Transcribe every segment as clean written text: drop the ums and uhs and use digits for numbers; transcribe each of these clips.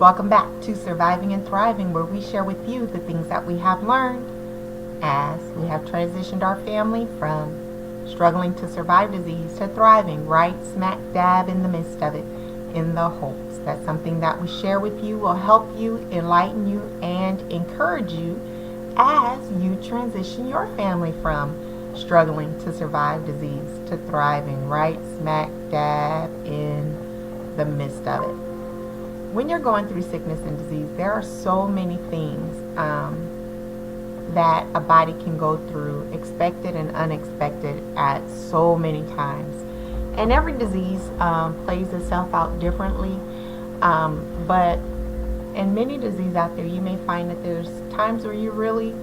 Welcome back to Surviving and Thriving, where we share with you the things that we have learned as we have transitioned our family from struggling to survive disease to thriving right smack dab in the midst of it, in the hopes that something that we share with you will help you, enlighten you, and encourage you as you transition your family from struggling to survive disease to thriving right smack dab in the midst of it. When you're going through sickness and disease, there are so many things that a body can go through, expected and unexpected, at so many times. And every disease plays itself out differently. But in many diseases out there, you may find that there's times where you're really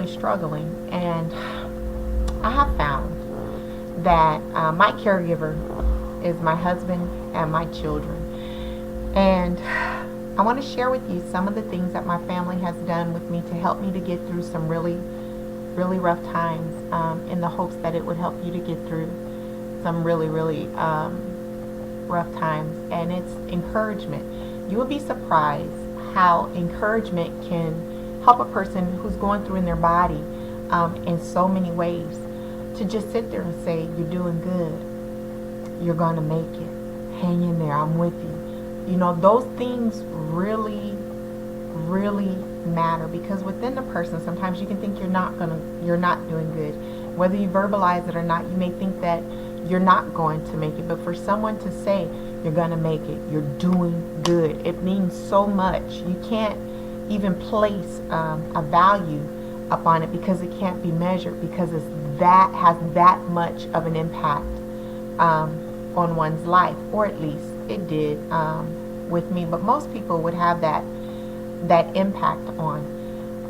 struggling. And I have found that my caregiver is my husband and my children. And I want to share with you some of the things that my family has done with me to help me to get through some really rough times, in the hopes that it would help you to get through some really rough times. And it's encouragement. You will be surprised how encouragement can help a person who's going through in their body in so many ways, to just sit there and say, you're doing good, you're going to make it, hang in there, I'm with you. You know, those things really matter, because within the person, sometimes you can think you're not doing good. Whether you verbalize it or not, you may think that you're not going to make it. But for someone to say, you're going to make it, you're doing good, it means so much. You can't even place a value upon it, because it can't be measured, because that has that much of an impact on one's life, or at least it did with me. But most people would have that impact on.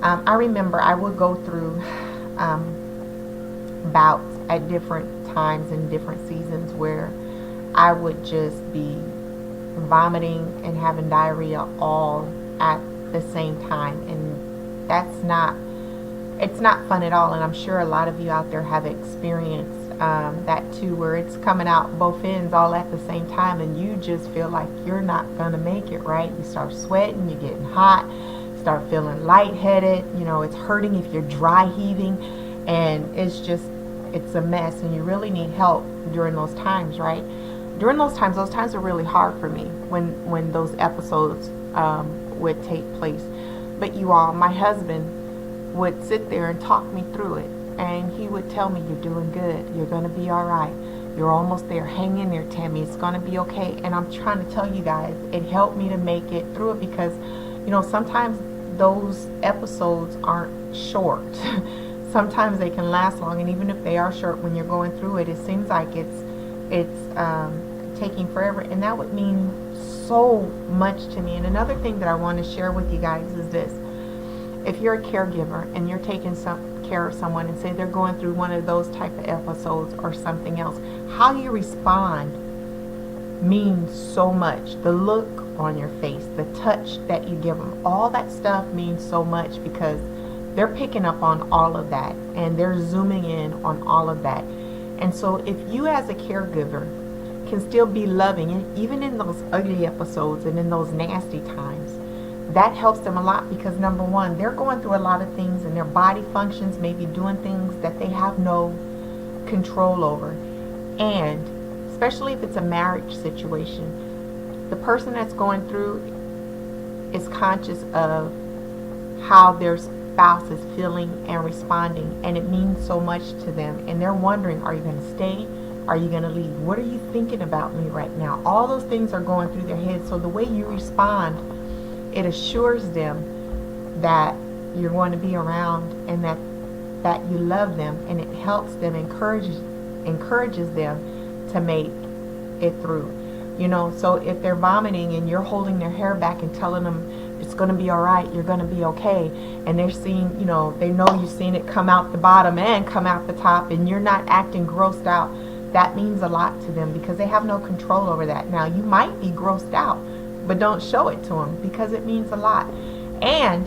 I remember I would go through bouts at different times and different seasons where I would just be vomiting and having diarrhea all at the same time, and it's not fun at all. And I'm sure a lot of you out there have experienced that too, where it's coming out both ends all at the same time, and you just feel like you're not gonna make it, right? You start sweating, you're getting hot, start feeling lightheaded, you know, it's hurting if you're dry heaving, and it's a mess, and you really need help during those times, right? During those times are really hard for me when those episodes would take place. But you all, my husband would sit there and talk me through it. And he would tell me, you're doing good, you're going to be all right, you're almost there, hang in there, Tammy, it's going to be okay. And I'm trying to tell you guys, it helped me to make it through it, because, you know, sometimes those episodes aren't short. Sometimes they can last long, and even if they are short, when you're going through it, it seems like it's taking forever, and that would mean so much to me. And another thing that I want to share with you guys is this: if you're a caregiver and you're taking care of someone, and say they're going through one of those type of episodes or something else, how you respond means so much. The look on your face, the touch that you give them, all that stuff means so much, because they're picking up on all of that, and they're zooming in on all of that. And so if you as a caregiver can still be loving, even in those ugly episodes and in those nasty times, that helps them a lot, because number one, they're going through a lot of things, and their body functions may be doing things that they have no control over. And especially if it's a marriage situation, the person that's going through is conscious of how their spouse is feeling and responding, and it means so much to them, and they're wondering, are you going to stay? Are you going to leave? What are you thinking about me right now? All those things are going through their heads. So the way you respond, it assures them that you're going to be around, and that you love them, and it helps them, encourages them to make it through. You know, so if they're vomiting and you're holding their hair back and telling them it's going to be all right, you're going to be okay, and they're seeing, you know, they know you've seen it come out the bottom and come out the top, and you're not acting grossed out, that means a lot to them, because they have no control over that. Now, you might be grossed out, but don't show it to them, because it means a lot. And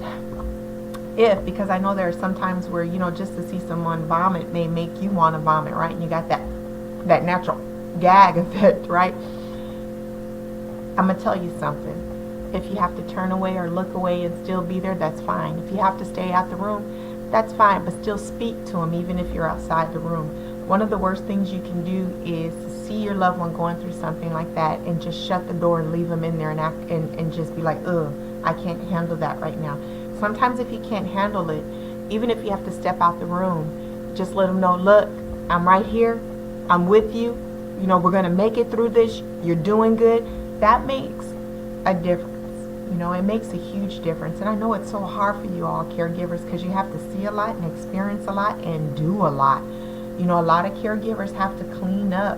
because I know there are some times where, you know, just to see someone vomit may make you want to vomit, right? And you got that natural gag effect, right? I'm going to tell you something. If you have to turn away or look away and still be there, that's fine. If you have to stay out the room, that's fine, but still speak to them even if you're outside the room. One of the worst things you can do is see your loved one going through something like that and just shut the door and leave them in there and just be like, ugh, I can't handle that right now. Sometimes if you can't handle it, even if you have to step out the room, just let them know, look, I'm right here. I'm with you. You know, we're going to make it through this. You're doing good. That makes a difference. You know, it makes a huge difference. And I know it's so hard for you all caregivers because you have to see a lot and experience a lot and do a lot. You know, a lot of caregivers have to clean up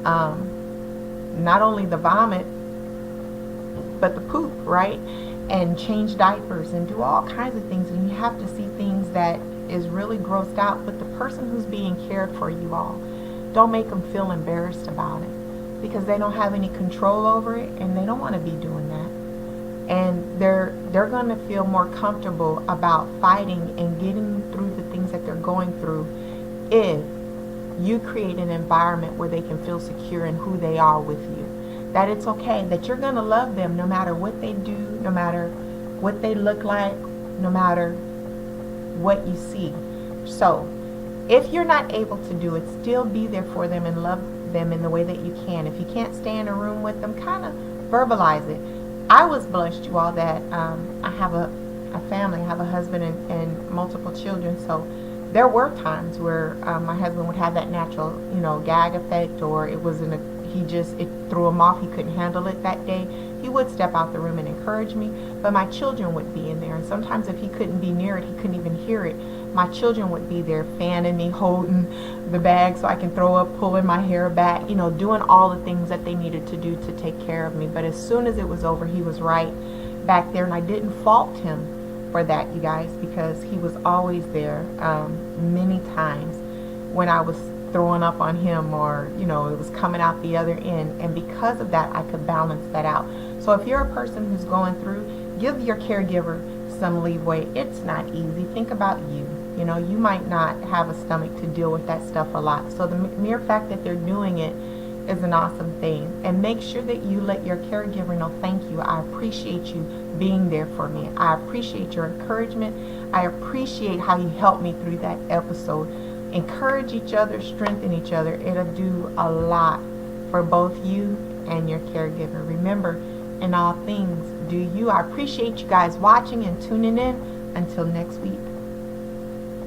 not only the vomit, but the poop, right? And change diapers and do all kinds of things. And you have to see things that is really grossed out. But the person who's being cared for, you all, don't make them feel embarrassed about it because they don't have any control over it and they don't want to be doing that. And they're going to feel more comfortable about fighting and getting through the things that they're going through if you create an environment where they can feel secure in who they are with you. That it's okay, that you're going to love them no matter what they do, no matter what they look like, no matter what you see. So if you're not able to do it, still be there for them and love them in the way that you can. If you can't stay in a room with them, kind of verbalize it. I was blessed, you all, that I have a family. I have a husband and multiple children. So there were times where my husband would have that natural, you know, gag effect, or it threw him off. He couldn't handle it that day. He would step out the room and encourage me, but my children would be in there. And sometimes if he couldn't be near it, he couldn't even hear it. My children would be there fanning me, holding the bag so I can throw up, pulling my hair back, you know, doing all the things that they needed to do to take care of me. But as soon as it was over, he was right back there. And I didn't fault him for that, you guys, because he was always there many times when I was throwing up on him, or, you know, it was coming out the other end. And because of that, I could balance that out. So if you're a person who's going through, give your caregiver some leeway. It's not easy. Think about you. You know, you might not have a stomach to deal with that stuff a lot. So the mere fact that they're doing it is an awesome thing. And make sure that you let your caregiver know, thank you. I appreciate you being there for me. I appreciate your encouragement. I appreciate how you helped me through that episode. Encourage each other, strengthen each other. It'll do a lot for both you and your caregiver. Remember, in all things, do you. I appreciate you guys watching and tuning in. Until next week.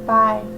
Bye.